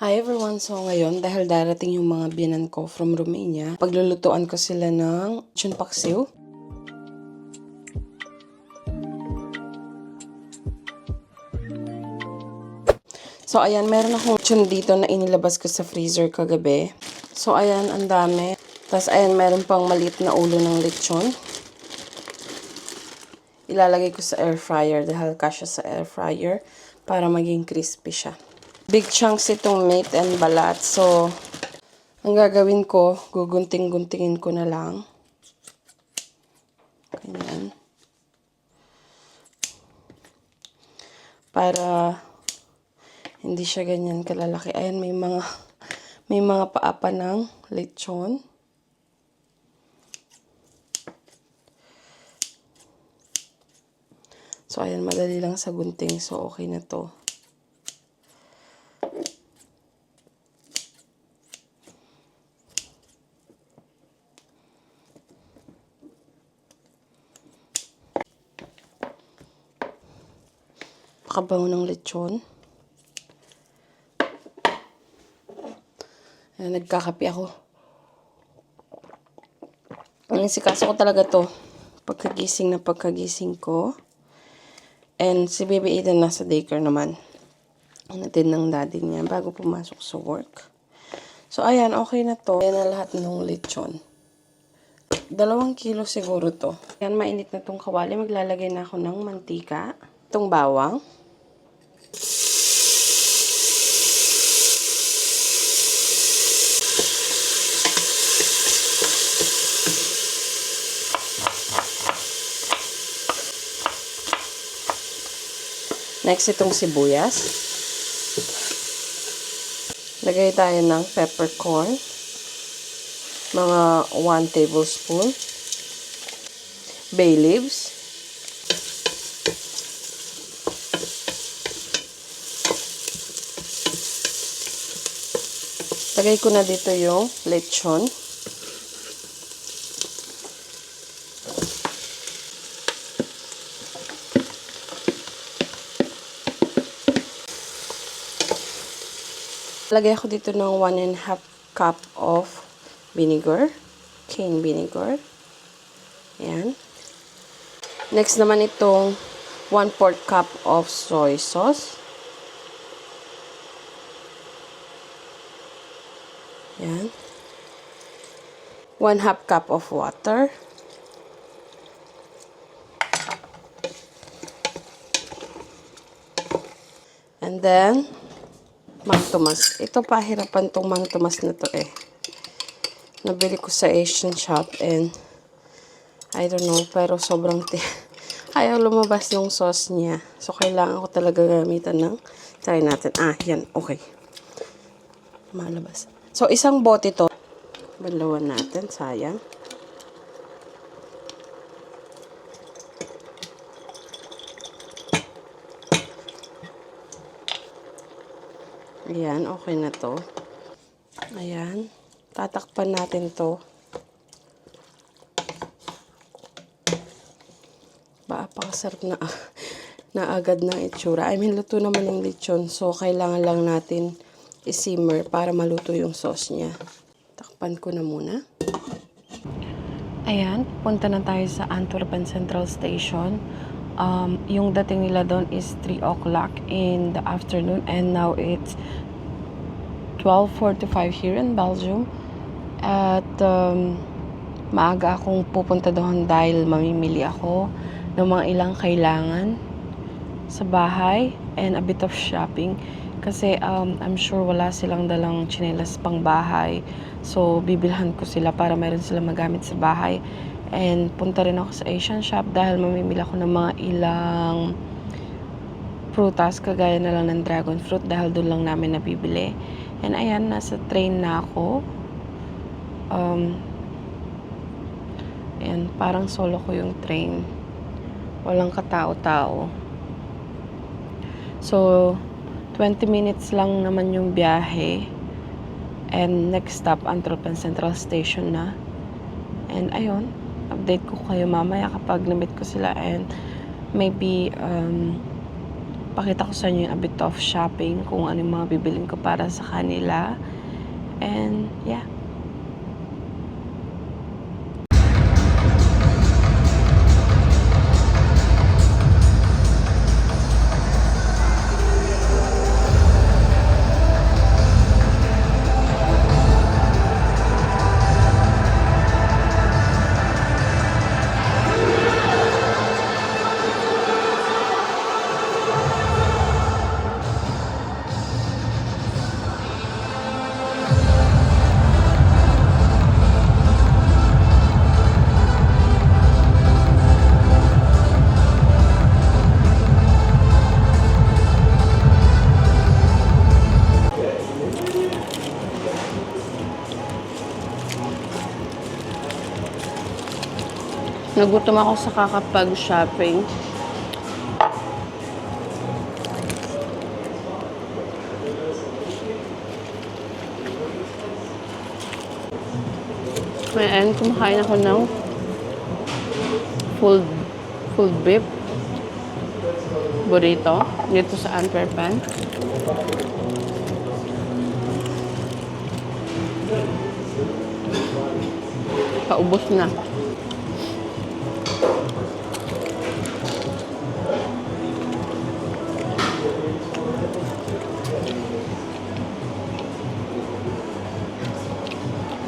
Hi everyone! So ngayon, dahil darating yung mga biyanan ko from Romania, paglulutuan ko sila ng lechon paksiw. So ayan, meron akong lechon dito na inilabas ko sa freezer kagabi. So ayan, ang dami. Tapos ayan, meron pang maliit na ulo ng lechon. Ilalagay ko sa air fryer dahil kasya sa air fryer para maging crispy siya. Big chunks itong meat and balat. So, ang gagawin ko, gugunting-guntingin ko na lang. Ganyan. Para hindi siya ganyan kalalaki. Ayan, may mga paa pa ng lechon. So, ayan, madali lang sa gunting. So, okay na to. Kabaw ng lechon. Ayan, nagkakape ako. Ang isikaso ko talaga to. Pagkagising ko. And si Baby Eden nasa daycare naman. Hinatid ng daddy niya bago pumasok sa work. So, ayan, okay na to. Ayan na lahat ng lechon. 2 kilo siguro to. Ayan, mainit na tong kawali. Maglalagay na ako ng mantika. Itong bawang. Next, itong sibuyas. Lagay tayo ng peppercorn. Mga 1 tablespoon. Bay leaves. Lagay ko na dito yung lechon. Lagay ako dito ng 1½ cup of vinegar. Cane vinegar. Ayan. Next naman itong 1/4 cup of soy sauce. Ayan. 1/2 cup of water. And then, mangtumas. Ito pahirapan tong mangtumas na to eh. Nabili ko sa Asian shop and I don't know, pero sobrang ayaw lumabas yung sauce niya. So, kailangan ko talaga gamitan ng try natin. Yan. Okay. Malabas. So, isang bote to. Balawan natin. Sayang. Ayan. Okay na to. Ayan. Tatakpan natin to. Pakasarap na agad ng itsura. I mean, luto naman yung lechon. So, kailangan lang natin i-simmer para maluto yung sauce niya. Takpan ko na muna. Ayan, punta na tayo sa Antwerpen Central Station. Yung dating nila doon is 3 o'clock in the afternoon and now it's 12:45 here in Belgium. At maaga akong pupunta doon dahil mamimili ako ng mga ilang kailangan sa bahay and a bit of shopping. Kasi I'm sure wala silang dalang tsinelas pang bahay. So, bibilhan ko sila para meron silang magamit sa bahay. And punta rin ako sa Asian shop dahil mamimili ako ng mga ilang prutas, kagaya na lang ng dragon fruit dahil doon lang namin nabibili. And ayan, nasa train na ako. Ayan, parang solo ko yung train. Walang katao-tao. So, 20 minutes lang naman yung biyahe. And next stop, Antwerpen Central Station na. And ayun, update ko kayo mamaya kapag na-meet ko sila. And maybe pakita ko sa inyo yung a bit of shopping, kung ano yung mga bibilin ko para sa kanila. And yeah. Nagutom ako sa kakapag-shopping. Ayan, kumakain ako ng full beef burrito dito sa Antwerpen. Paubos na.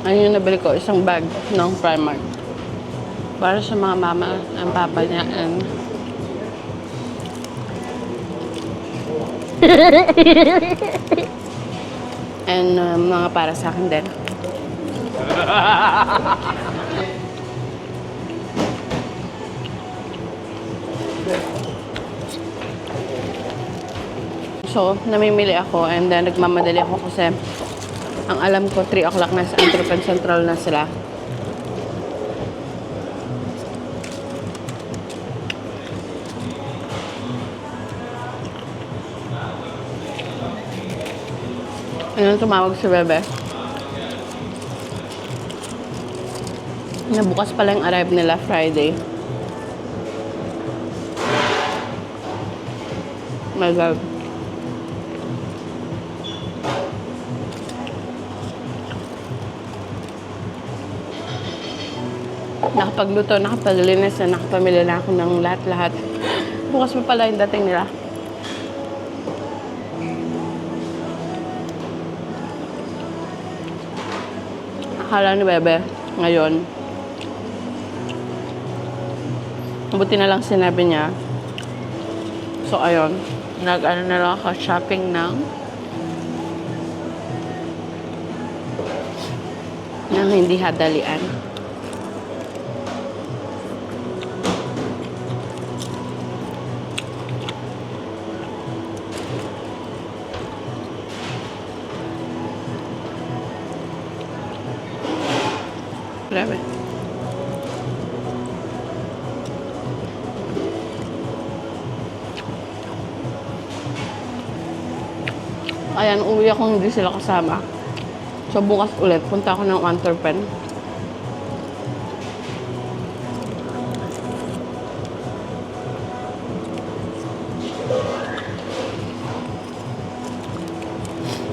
Ayun yung nabili ko, isang bag ng Primark. Para sa mga mama, ang papa niya, and mga para sa akin din. So, namimili ako and then nagmamadali ako kasi ang alam ko, 3 o'clock na sa Antwerpen Central na sila. Ayun, tumawag si Bebe. Nabukas pala yung arrive nila Friday. My God. Nakapagluto, nakapaglinis na, nakapamili na ako ng lahat-lahat. Bukas pa pala yung dating nila. Akala ni Bebe, ngayon, buti na lang sinabi niya. So, ayun, nag-ano na lang ako, shopping ng hindi hadalian. Grabe. Ayan, uwi ako hindi sila kasama. So, bukas ulit, punta ako ng Antwerpen.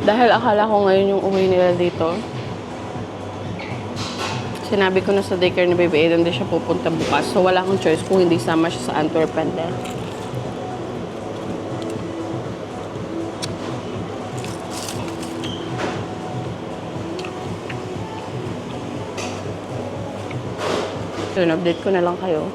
Dahil akala ko ngayon yung uwi nila dito, sinabi ko na sa daycare ni Baby Aiden, hindi siya pupunta bukas. So, wala akong choice kung hindi sama siya sa Antwerpen din. So, update ko na lang kayo.